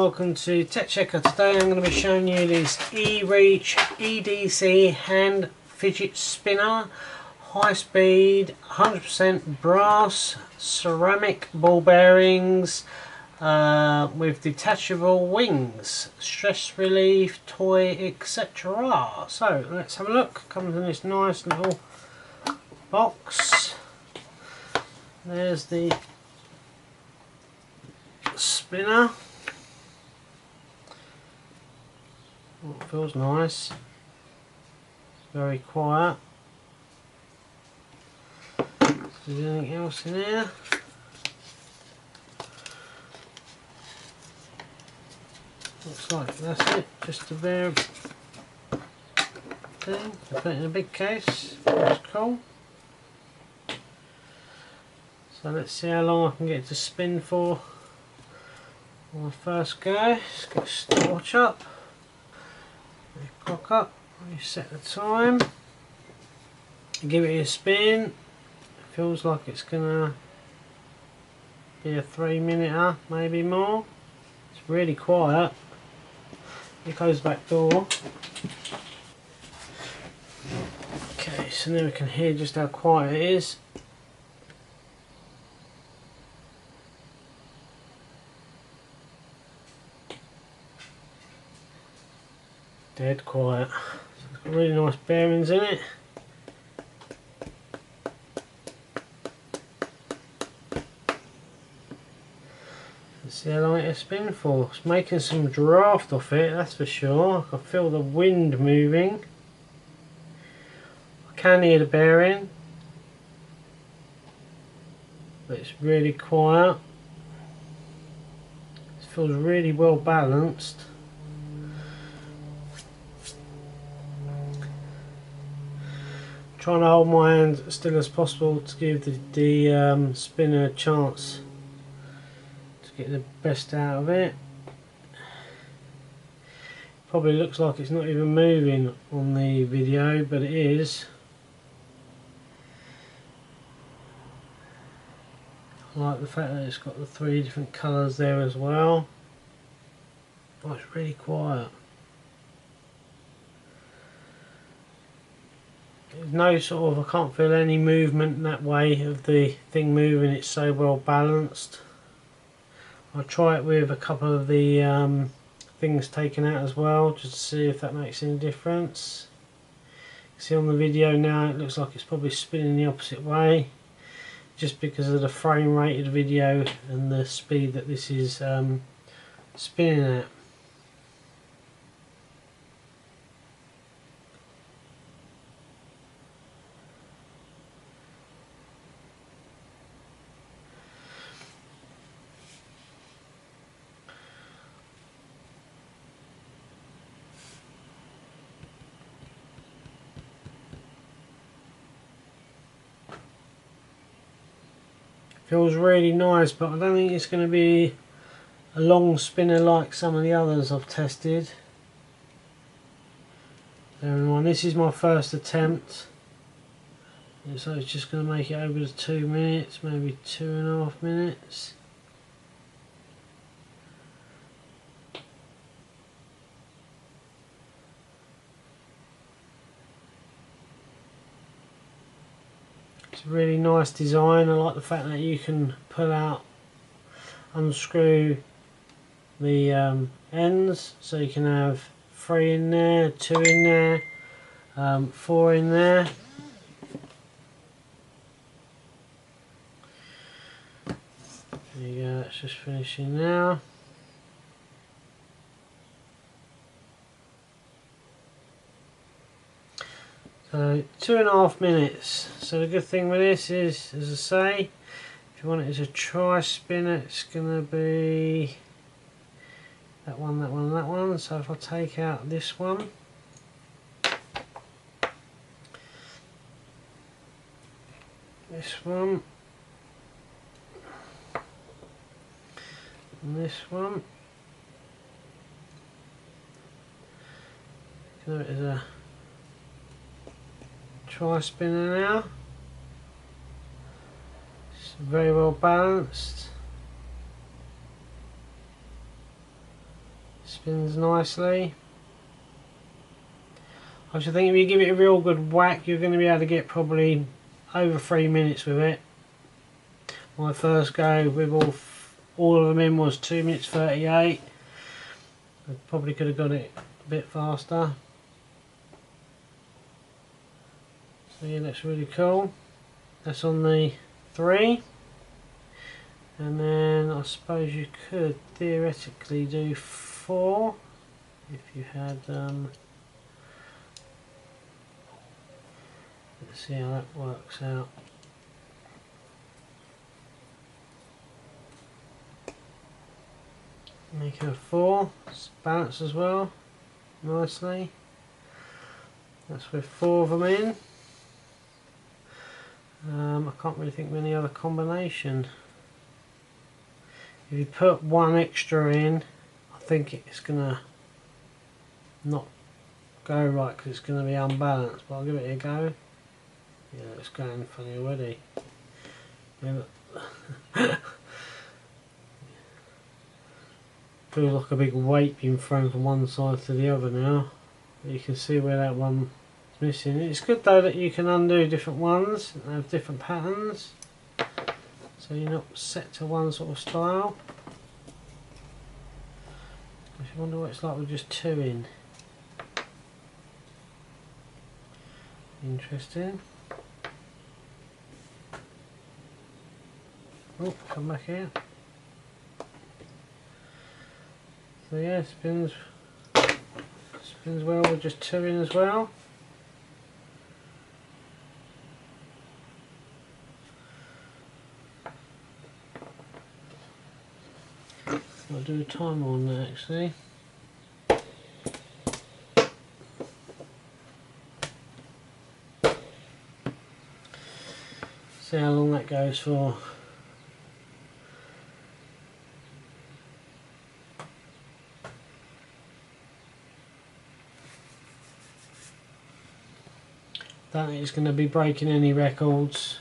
welcome to TechChecker. Today I'm going to be showing you this EReach EDC Hand Fidget Spinner, high speed, 100% brass, ceramic ball bearings with detachable wings, stress relief, toy, etc. So let's have a look. Comes in this nice little box. There's the spinner. Oh, it feels nice. It's very quiet. Is there anything else in here? Looks like that's it. Just a bare thing. I put it in a big case. That's cool. So let's see how long I can get it to spin for. On the first go, let's get a stopwatch up, clock up, reset the time, give it a spin. It feels like it's gonna be a 3-minute, maybe more. It's really quiet. Here goes the back door. Okay, so now we can hear just how quiet it is. Dead quiet. It's got really nice bearings in it. Let's see how long it'll spin for. It's making some draft off it, that's for sure. I can feel the wind moving. I can hear the bearing, but it's really quiet. It feels really well balanced. Trying to hold my hand as still as possible to give the spinner a chance to get the best out of it. Probably looks like it's not even moving on the video, but it is. I like the fact that it's got the 3 different colours there as well. Oh, it's really quiet. There's no sort of, I can't feel any movement that way of the thing moving. It's so well balanced. I'll try it with a couple of the things taken out as well, just to see if that makes any difference. See on the video now it looks like it's probably spinning the opposite way, just because of the frame rate of the video and the speed that this is spinning at. Feels really nice, but I don't think it's going to be a long spinner like some of the others I've tested. Bear in mind, this is my first attempt, so it's just going to make it over to 2 minutes, maybe 2.5 minutes. It's a really nice design. I like the fact that you can pull out, unscrew the ends, so you can have 3 in there, 2 in there, 4 in there. There you go, that's just finishing now. So 2.5 minutes. So the good thing with this is, as I say, if you want it as a tri-spinner, it's going to be that one, that one, that one. So if I take out this one, this one, and this one, so it is a tri-spinner now. It's very well balanced. spins nicely. I should think if you give it a real good whack, you're going to be able to get probably over 3 minutes with it. My first go with all of them in was 2 minutes 38. I probably could have got it a bit faster. So yeah, that's really cool. That's on the 3. And then I suppose you could theoretically do 4 if you had let's see how that works out. Make a 4, it's balanced as well, nicely. That's with 4 of them in. I can't really think of any other combination. If you put 1 extra in, I think it's gonna not go right because it's gonna be unbalanced, but I'll give it a go. Yeah, it's going funny already. Feels like a big weight being thrown from one side to the other now. You can see where that one is missing. It's good though that you can undo different ones and have different patterns, so you're not set to one sort of style. I wonder what it's like with just 2 in. Interesting. Oh, come back here. So yeah, spins well with just 2 in as well. I'll do a timer on that actually. See how long that goes for. Don't think it's going to be breaking any records.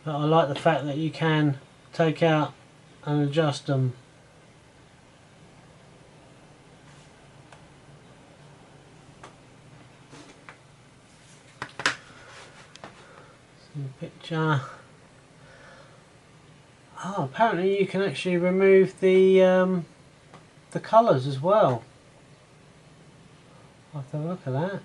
But I like the fact that you can take out and adjust them. Picture. Oh, apparently you can actually remove the colours as well. I'll have to have a look at that.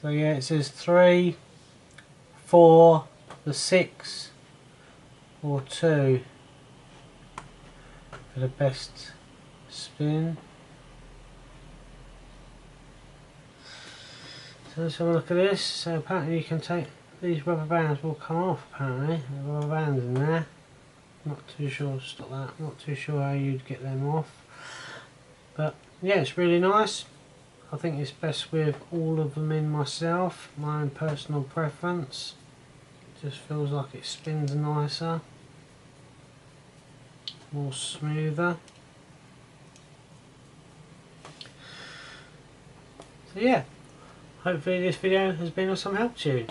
So yeah, it says 3, 4, the 6, or 2 for the best spin. So let's have a look at this. So apparently you can take, these rubber bands will come off apparently. There are rubber bands in there. Not too sure, stop that, not too sure how you'd get them off. But yeah, it's really nice. I think it's best with all of them in myself, my own personal preference. It just feels like it spins nicer, more smoother. So yeah, hopefully this video has been of some help to you.